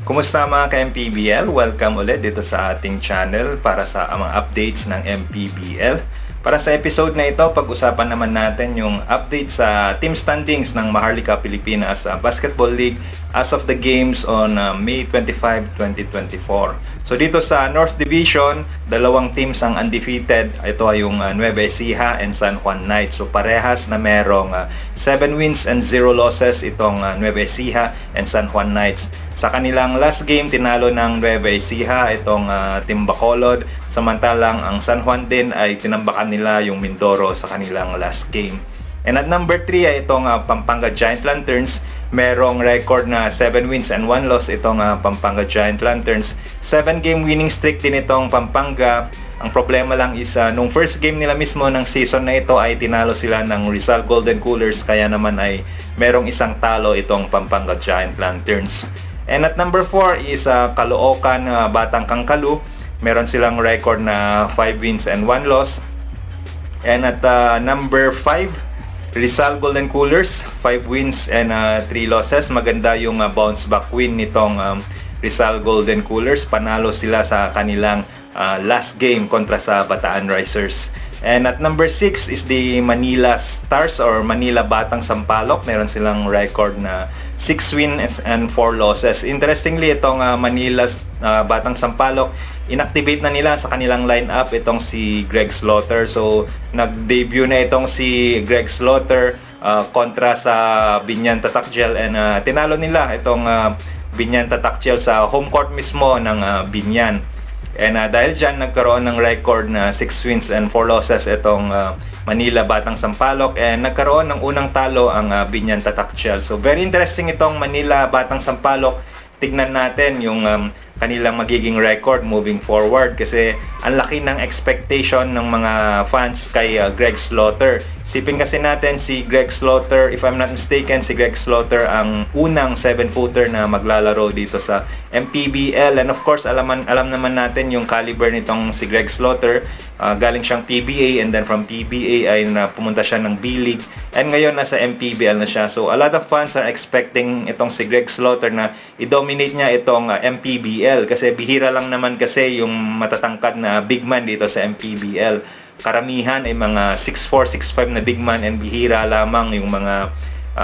Kumusta mga ka-MPBL? Welcome ulit dito sa ating channel para sa mga updates ng MPBL. Para sa episode na ito, pag-usapan naman natin yung update sa team standings ng Maharlika Pilipinas Basketball League as of the games on May 25, 2024. So dito sa North Division, dalawang teams ang undefeated. Ito ay yung Nueva Ecija and San Juan Knights. So parehas na merong 7 wins and 0 losses itong Nueva Ecija and San Juan Knights. Sa kanilang last game, tinalo ng Nueva Ecija itong Team Bacolod. Samantalang ang San Juan din ay tinambakan nila yung Mindoro sa kanilang last game. And at number 3 ay itong Pampanga Giant Lanterns. Merong record na 7 wins and 1 loss itong Pampanga Giant Lanterns. 7 game winning streak din itong Pampanga. Ang problema lang is nung first game nila mismo ng season na ito ay tinalo sila ng Rizal Golden Coolers. Kaya naman ay merong isang talo itong Pampanga Giant Lanterns. And at number 4 is Caloocan Batang Kangkalu. Meron silang record na 5 wins and 1 loss. And at number 5, Rizal Golden Coolers, 5 wins and 3 losses. Maganda yung bounce back win nitong Rizal Golden Coolers. Panalo sila sa kanilang last game kontra sa Bataan Risers. And at number 6 is the Manila Stars or Manila Batang Sampaloc. Meron silang record na 6 wins and 4 losses. Interestingly, itong Manila Batang Sampaloc, inactivate na nila sa kanilang lineup itong si Greg Slaughter. So, nag-debut na itong si Greg Slaughter kontra sa Binyan Tatakjel and tinalo nila itong Binyan Tatakjel sa home court mismo ng Binyan. And dahil dyan, nagkaroon ng record na 6 wins and 4 losses itong Manila Batang Sampaloc and nagkaroon ng unang talo ang Binyan Tatakjel. So very interesting itong Manila Batang Sampaloc. Tignan natin yung kanilang magiging record moving forward kasi ang laki ng expectation ng mga fans kay Greg Slaughter. Sipin kasi natin si Greg Slaughter, if I'm not mistaken, si Greg Slaughter ang unang 7-footer na maglalaro dito sa MPBL. And of course, alam naman natin yung caliber nitong si Greg Slaughter. Galing siyang PBA and then from PBA ay pumunta siya ng B-League. And ngayon nasa MPBL na siya. So a lot of fans are expecting itong si Greg Slaughter na i-dominate niya itong MPBL. Kasi bihira lang naman kasi yung matatangkad na big man dito sa MPBL. Karamihan ay mga 6'4", 6'5 na big man and bihira lamang yung mga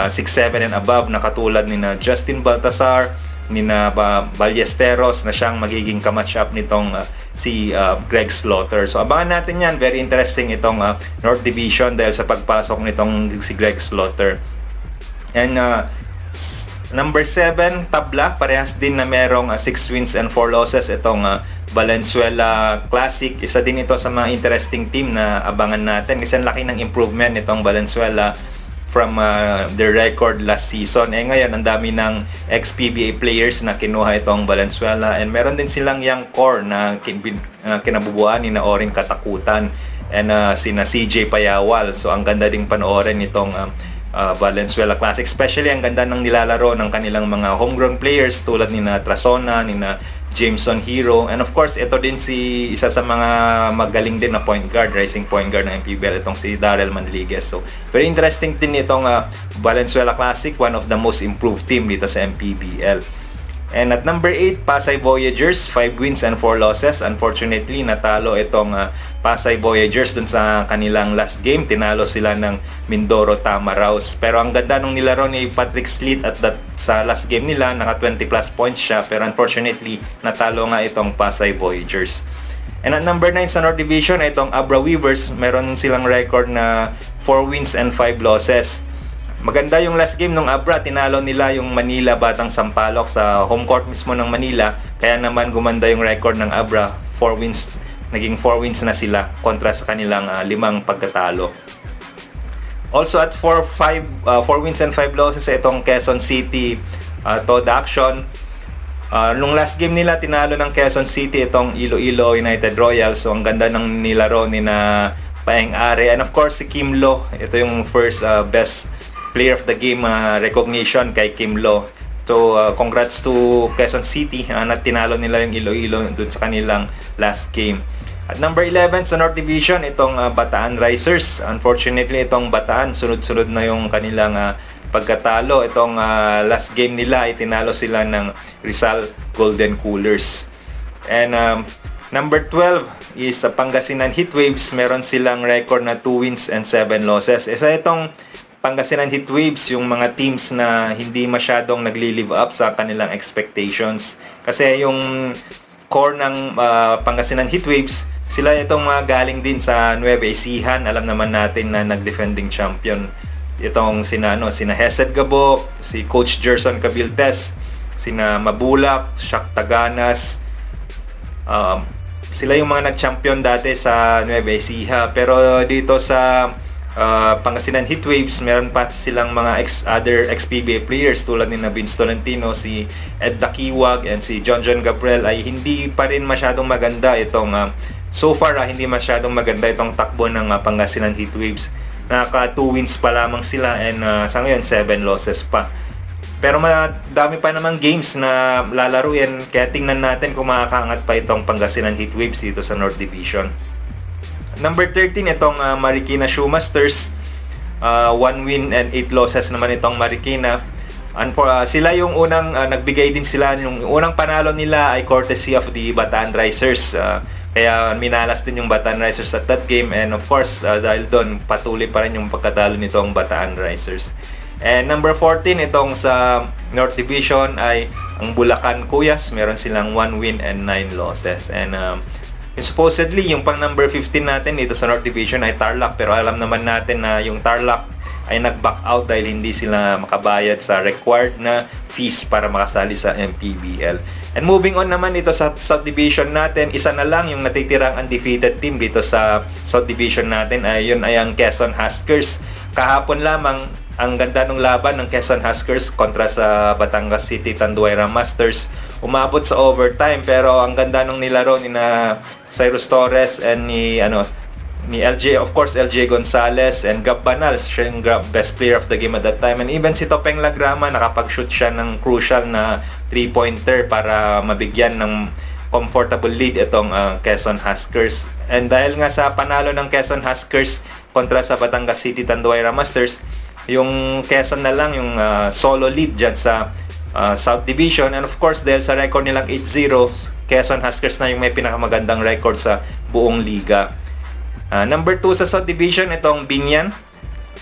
6'7 and above na katulad ni na Justin Baltasar, ni na Ballesteros na siyang magiging kamatch up nitong si Greg Slaughter. So abangan natin yan. Very interesting itong North Division dahil sa pagpasok nitong si Greg Slaughter. And number 7, tabla. Parehas din na merong 6 wins and 4 losses itong Valenzuela Classic. Isa din ito sa mga interesting team na abangan natin kasi ang laki ng improvement nitong Valenzuela from their record last season. Ngayon, ang dami ng ex-PBA players na kinuha itong Valenzuela and meron din silang young core na kinabubuan ni na Orin Katakutan and sina CJ Payawal. So, ang ganda ding panoorin itong Valenzuela Classic. Especially, ang ganda ng nilalaro ng kanilang mga homegrown players tulad ni na Trasona, ni na Jameson Hero. And of course, ito din si isa sa mga magaling din na point guard, rising point guard ng MPBL, itong si Darrell Manliguez. So, very interesting din itong Valenzuela Classic, one of the most improved team dito sa MPBL. And at number 8, Pasay Voyagers, 5 wins and 4 losses. Unfortunately, natalo itong Pasay Voyagers dun sa kanilang last game. Tinalo sila ng Mindoro Tamaraws. Pero ang ganda nung nilaro ni Patrick Sleet sa last game nila, naka 20 plus points siya. Pero unfortunately, natalo nga itong Pasay Voyagers. And at number 9 sa North Division, itong Abra Weavers. Meron silang record na 4 wins and 5 losses. Maganda yung last game ng Abra, tinalo nila yung Manila Batang Sampaloc sa home court mismo ng Manila. Kaya naman gumanda yung record ng Abra, 4 wins, naging 4 wins na sila kontra sa kanilang 5 pagkatalo. Also at 4 wins and 5 losses itong Quezon City Toad Action. Nung last game nila, tinalo ng Quezon City itong Iloilo United Royals. So ang ganda ng nilaro ni na Paeng Are. And of course si Kim Lo, ito yung first best player of the game recognition kay Kim Lo. So congrats to Quezon City na tinalo nila yung Iloilo dun sa kanilang last game. At number 11 sa North Division, itong Bataan Risers. Unfortunately, itong Bataan, sunod-sunod na yung kanilang pagkatalo. Itong last game nila ay tinalo sila ng Rizal Golden Coolers. And number 12 is Pangasinan Heatwaves. Meron silang record na 2 wins and 7 losses. Isa itong Pangasinan Heatwaves, yung mga teams na hindi masyadong nagli-live up sa kanilang expectations. Kasi yung core ng Pangasinan Heatwaves, sila itong mga galing din sa Nueva Ecija. Alam naman natin na nag-defending champion itong sina Hesed Gabo, si Coach Gerson Cabiltes, sina Mabulak, Shak Taganas. Sila yung mga nag-champion dati sa Nueva Ecija. Pero dito sa Pangasinan Heatwaves, meron pa silang mga other ex-PBA players tulad ni Vince Tolentino, si Ed Dakiwag, and si John Gabriel. Ay hindi pa rin masyadong maganda itong so far hindi masyadong maganda itong takbo ng Pangasinan Heatwaves. Naka 2 wins pa lamang sila, and sa ngayon 7 losses pa. Pero madami pa namang games na lalaruin, kaya tingnan natin kung makakaangat pa itong Pangasinan Heatwaves dito sa North Division. Number 13, itong Marikina Shoemasters. 1 win and 8 losses naman itong Marikina. Sila yung unang nagbigay din sila. Yung unang panalo nila ay courtesy of the Bataan Risers. Kaya minalas din yung Bataan Risers at that game. And of course, dahil doon, patuloy pa rin yung pagkatalo nitong Bataan Risers. And number 14, itong sa North Division ay ang Bulacan Kuyas. Meron silang 1 win and 9 losses. And supposedly, yung pang number 15 natin dito sa North Division ay Tarlac. Pero alam naman natin na yung Tarlac ay nag-back out dahil hindi sila makabayad sa required na fees para makasali sa MPBL. And moving on naman dito sa South Division natin, isa na lang yung natitirang undefeated team dito sa South Division natin. Yun ay ang Quezon Huskers. Kahapon lamang, ang ganda ng laban ng Quezon Huskers kontra sa Batangas City Tanduayra Masters. Umabot sa overtime, pero ang ganda nung nilaro ni na Cyrus Torres and ni LJ, of course LJ Gonzalez and Gab Banal, siya yung best player of the game at that time. And even si Topeng Lagrama, nakapag-shoot siya ng crucial na 3-pointer para mabigyan ng comfortable lead itong Quezon Huskers. And dahil nga sa panalo ng Quezon Huskers kontra sa Batangas City Tanduayra Masters, yung Quezon na lang yung solo lead dyan sa South Division. And of course, dahil sa record nilang 8-0, Quezon Huskers na yung may pinakamagandang record sa buong liga. Number 2 sa South Division, itong Binyan.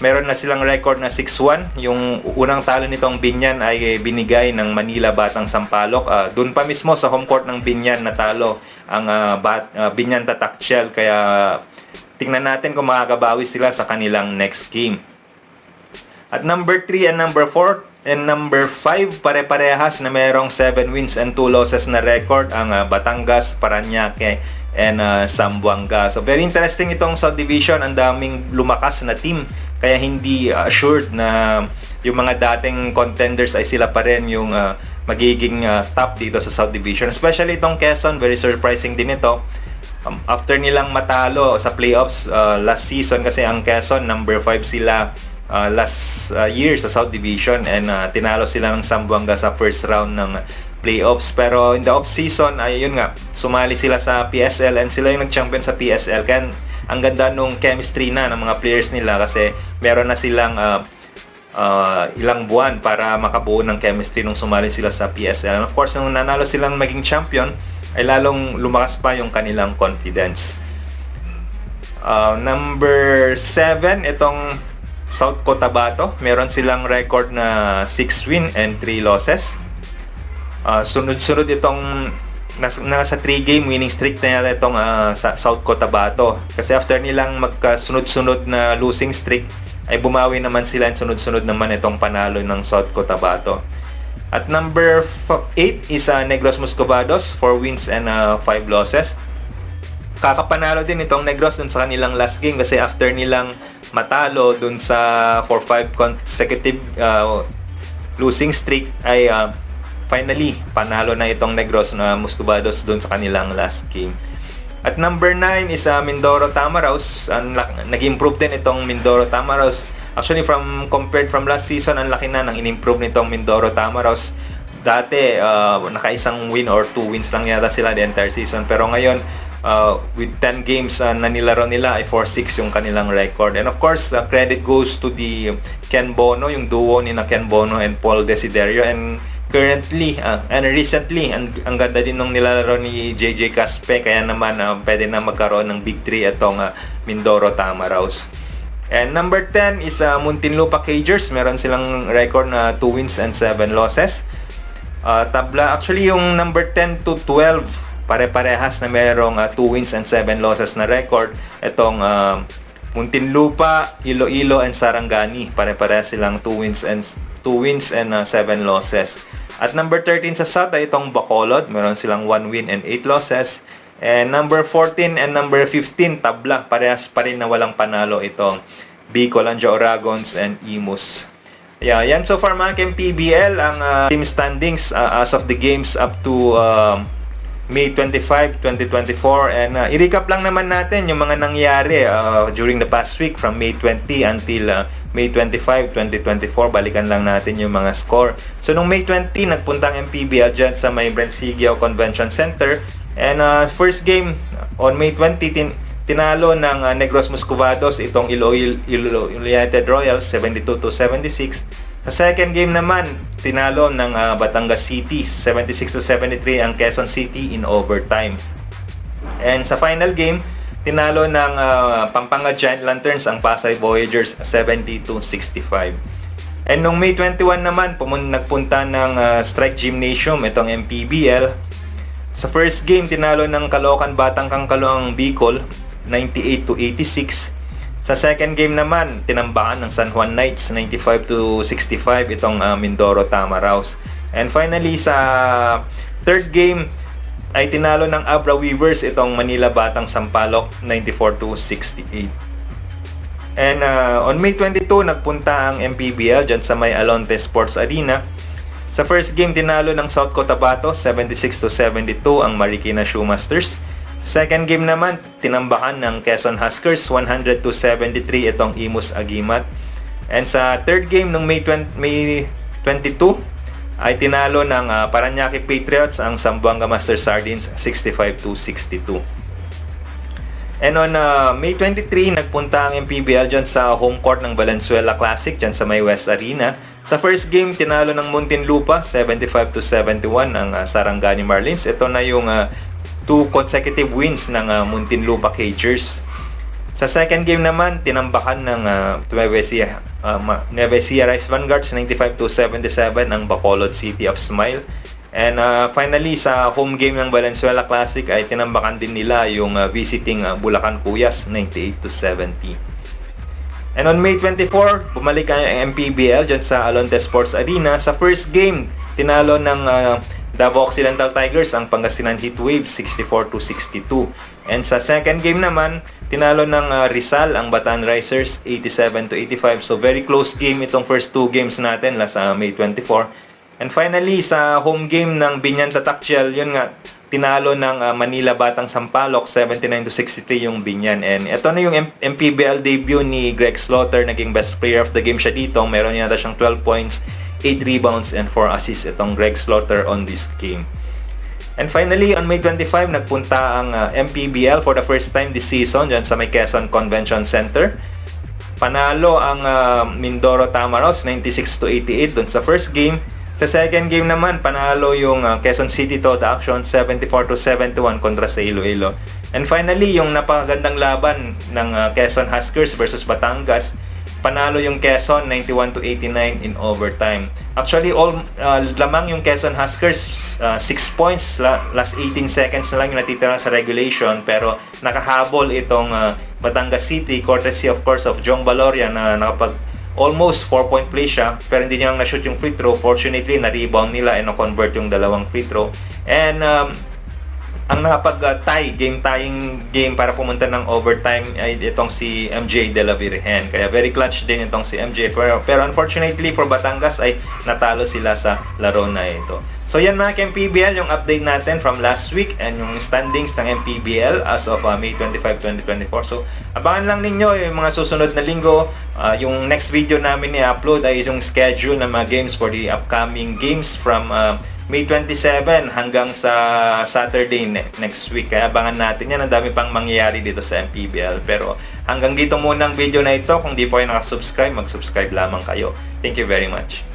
Meron na silang record na 6-1. Yung unang talo nitong Binyan ay binigay ng Manila Batang Sampaloc. Doon pa mismo sa home court ng Binyan natalo ang Binyan Tatak Shell. Kaya tingnan natin kung makakabawi sila sa kanilang next game. At number 3 and number 4 and number 5, pare-parehas na merong 7 wins and 2 losses na record ang Batangas, Parañaque, and Zamboanga. So very interesting itong South Division. Ang daming lumakas na team, kaya hindi assured na yung mga dating contenders ay sila pa rin yung magiging top dito sa South Division. Especially itong Quezon, very surprising din ito. After nilang matalo sa playoffs last season, kasi ang Quezon number 5 sila last year sa South Division, and tinalo sila ng Zamboanga sa first round ng playoffs. Pero in the off season ay yun nga, sumali sila sa PSL and sila yung nag-champion sa PSL. Kaya ang ganda nung chemistry na ng mga players nila, kasi meron na silang ilang buwan para makabuo ng chemistry nung sumali sila sa PSL. And of course, nung nanalo silang maging champion, ay lalong lumakas pa yung kanilang confidence. Number 7, itong South Cotabato. Meron silang record na 6 win and 3 losses. Sunod-sunod itong nasa 3-game winning streak na yata itong sa South Cotabato. Kasi after nilang magkasunod-sunod na losing streak, ay bumawi naman sila, and sunod-sunod naman itong panalo ng South Cotabato. At number 8 is Negros Muscovados, 4 wins and 5 losses. Kakapanalo din itong Negros dun sa kanilang last game, kasi after nilang matalo dun sa for 5 consecutive losing streak, ay finally panalo na itong Negros na Muscovados dun sa kanilang last game. At number 9 is Mindoro Tamaraws. Nag-improve din itong Mindoro Tamaraws. Actually, compared from last season, ang laki na ng in-improve nitong Mindoro Tamaraws. Dati, naka-isang win or 2 wins lang yata sila the entire season. Pero ngayon, with 10 games na nilaro nila ay 4-6 yung kanilang record. And of course, credit goes to the Ken Bono, yung duo ni na Ken Bono and Paul Desiderio. And currently and recently, ang ganda din nung nilalaro ni JJ Caspe, kaya naman pwede na magkaroon ng big 3 itong Mindoro Tamaraws. And number 10 is Muntinlupa Cagers. Meron silang record na 2 wins and 7 losses. Tabla, actually yung number 10 to 12, pare-parehas na merong 2 wins and 7 losses na record. Itong Muntinlupa, Iloilo, and Sarangani. Pare-parehas silang 2 wins and 7 losses. At number 13 sa South ay itong Bacolod. Meron silang 1 win and 8 losses. And number 14 and number 15, tabla. Parehas pa rin na walang panalo itong Bicol, Anjo Dragons, and Imus. Yeah, yan so far mga PBL ang team standings as of the games up to May 25, 2024. And i-recap lang naman natin yung mga nangyari during the past week from May 20 until May 25, 2024. Balikan lang natin yung mga score. So nung May 20, nagpuntang MPBL dyan sa may Bransigio Convention Center. And first game on May 20, tinalo ng Negros Muscovados itong Iloilo United Royals 72-76. Sa second game naman, tinalo ng Batangas City 76-73 ang Quezon City in overtime. And sa final game, tinalo ng Pampanga Giant Lanterns ang Pasay Voyagers 70-65. And nung May 21 naman, nagpunta ng Strike Gymnasium itong MPBL. Sa first game, tinalo ng Caloocan Batang Kangkalo ang Bicol 98-86. Sa second game naman, tinambakan ng San Juan Knights 95-65 itong Mindoro Tamaraws. And finally, sa third game ay tinalo ng Abra Weavers itong Manila Batang Sampaloc 94-68. And on May 22, nagpunta ang MPBL dyan sa may Alonte Sports Arena. Sa first game, tinalo ng South Cotabato 76-72 ang Marikina Shoemasters. Sa second game naman, tinambakan ng Quezon Huskers 100-73 itong Imus Agimat. And sa third game ng May 22 ay tinalo ng Parañaque Patriots ang Zamboanga Master Sardines 65-62. And on May 23, nagpunta ang MPBL dyan sa home court ng Valenzuela Classic dyan sa may West Arena. Sa first game, tinalo ng Muntinlupa 75-71 ang Sarangani Marlins. Ito na yung 2 consecutive wins ng Muntinlupa Cagers. Sa second game naman, tinambakan ng Nueva Ecija Rice Vanguards 95-77 ang Bacolod City of Smile. And finally, sa home game ng Valenzuela Classic ay tinambakan din nila yung visiting Bulacan Cuyas 98-70. And on May 24, bumalik ang MPBL dyan sa Alonte Sports Arena. Sa first game, tinalo ng Davao Occidental Tigers ang Pangasinan Heatwaves 64-62. And sa second game naman, tinalo ng Rizal ang Bataan Risers 87-85. So very close game itong first 2 games natin sa May 24. And finally, sa home game ng Binyan Tataktial, yun nga, tinalo ng Manila Batang Sampaloc 79-63 yung Binyan. And ito na yung MPBL debut ni Greg Slaughter. Naging best player of the game siya dito. Meron yata siyang 12 points, 8 rebounds, and 4 assists itong Greg Slaughter on this game. And finally, on May 25, nagpunta ang MPBL for the first time this season dyan sa may Quezon Convention Center. Panalo ang Mindoro Tamaraws 96-88 dun sa first game. Sa second game naman, panalo yung Quezon City Toad Action 74-71 kontra sa Iloilo. And finally, yung napakagandang laban ng Quezon Huskers versus Batangas, panalo yung Quezon 91-89 in overtime. Actually, lamang yung Quezon Huskers 6 points, last 18 seconds na lang yung natitira sa regulation, pero nakahabol itong Batangas City, courtesy of course of Jong Valoria na nakapag almost 4-point play siya, pero hindi niya lang na-shoot yung free throw. Fortunately, na-rebound nila and na-convert yung dalawang free throw. And ang nakapag-tie, game-tying game para pumunta ng overtime ay itong si MJ De La Virgen. Kaya very clutch din itong si MJ. Pero unfortunately for Batangas ay natalo sila sa laro na ito. So yan mga ka-MPBL, yung update natin from last week and yung standings ng MPBL as of May 25, 2024. So abangan lang ninyo yung mga susunod na linggo. Yung next video namin i-upload ay yung schedule ng mga games for the upcoming games from May 27 hanggang sa Saturday next week. Kaya abangan natin yan. Ang dami pang mangyayari dito sa MPBL. Pero hanggang dito muna ang video na ito. Kung di po kayo nakasubscribe, mag-subscribe lamang kayo. Thank you very much.